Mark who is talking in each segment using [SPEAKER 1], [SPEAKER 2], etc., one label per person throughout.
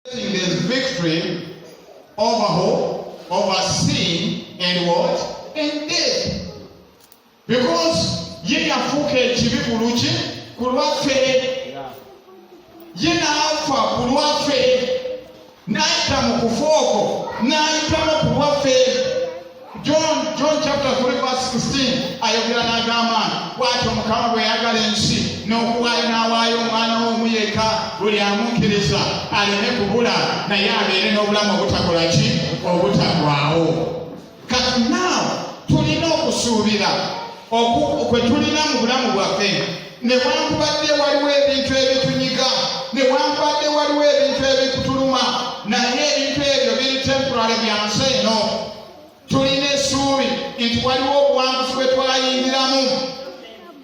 [SPEAKER 1] There's victory over hope, over sin, and what? And death. Because ye yafuka ekibi kulwaffe, ye naafa kulwaffe, n'ayita mu kufa okwo, n'ayitamu kulwaffe. John chapter 3 verse 16 ayogera n'agamba bw'atyo Mukama bwe yagala ensi n'okuwaayo n'awaayo omwana w'omu yekka buli amukkiriza aleme kubula naye abeere n'obulamu obutakola ki? Obutagwawo. Kati naawe tulina okusuubira kwe tulina mu bulamu bwaffe, newankubadde waliwo ebintu ebitunyiga, newankubadde waliwo ebintu ebikutuluma, naye ebintu ebyo biri temporary bya nsi eno. Tulina essuubi nti waliwo obuwanguzi bwe twayingiramu.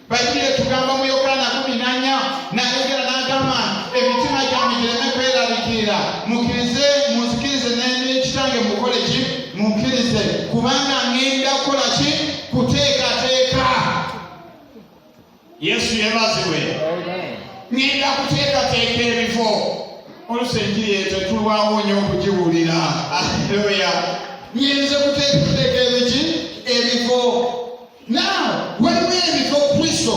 [SPEAKER 1] Bayibuli etugamba mu Yokaana 14 n'ayogera n'agamba emitima gyammwe gireme kweraliikirira, munzikirize n'ekitange mukole ki? Mukkirize, kubanga ngenda kukola ki? Kuteekateeka. Yesu yeebazibwe. Ngenda kuteekateeka ebifo. Oluusi enjiri eyo tetulwawo nnyo okugiwulira. Haleluya. Nyenze kuteekateeka ebifo. Now, waliwo ebifo Kristo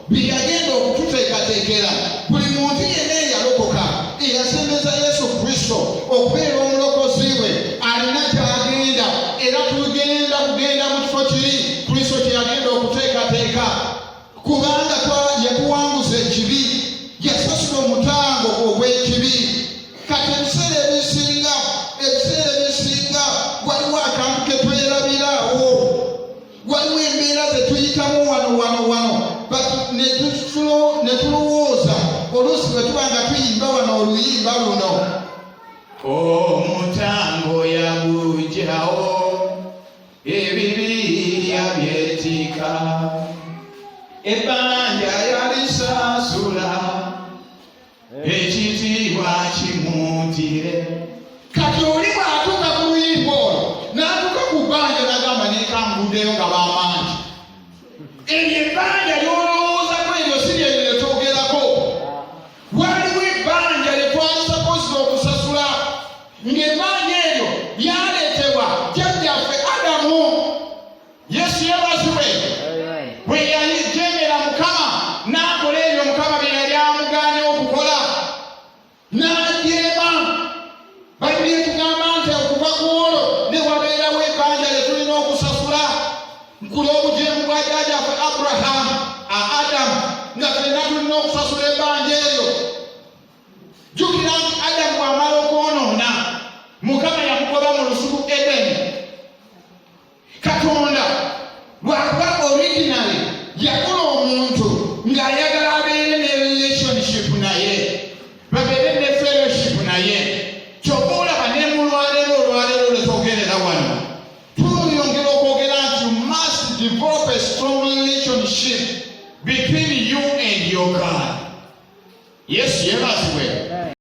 [SPEAKER 1] bye yagenda okututeekateekera. Buli muntu yenna eyalokoka eyasembeza Yesu Kristo okubeera omulokozi we alina ky'agenda, era tugenda kugenda mu kifo kiri Kristo kye yagenda okuteekateeka, kubanga yatuwanguza ekibi, yasasula omutango ogw'ekibi. Kati ebiseera ebisinga waliwo akantu ke twerabiraawo, waliwo embeera ze tuyitamu wano ne tulowooza oluusi bwe tuba nga tuyimba wano oluyimba luno, omutango yagugyawo, ebibirya byetika, ebbanja yalisasula, ekitiibwa kimuntire. Kati oli bw'atuuka ku luyimba olwo n'atuuka ku bbanja n'agamba neekanguddeyo nga b'amaanyi, eryo ebbanja ly'olowoozako eryo si lye lye twogerako. Waliwo ebbanja lye twali supposed okusasula, ng'ebbanja eryo lyaleetebwa jjajjaffe Adamu. Yesu yeebazibwe. Bwe yajeemera Mukama n'akola ebyo Mukama bye yali amugaanye okukola, n'ajeema. Bayibuli etugamba nti okuva ku olwo ne wabeerawo ebbanja lye tulina okusasula ku lw'obujeemu bwa jjajjaffe Adamu, nga ffenna tulina okusasula ebbanja eryo. Jjukira nti Adamu bw'amala okwonoona, Mukama yamugoba mu lusuku Edeni. Katonda bw'akuba originally yakola omuntu ng'ayagala abeere ne relationship naye, babeere ne fellowship naye. Kyokka olaba ne mu olwaleero lwe twogerera wano, tuyongera okwogera nti you must develop a strong relationship between you and your God. Yesu yeebazibwe.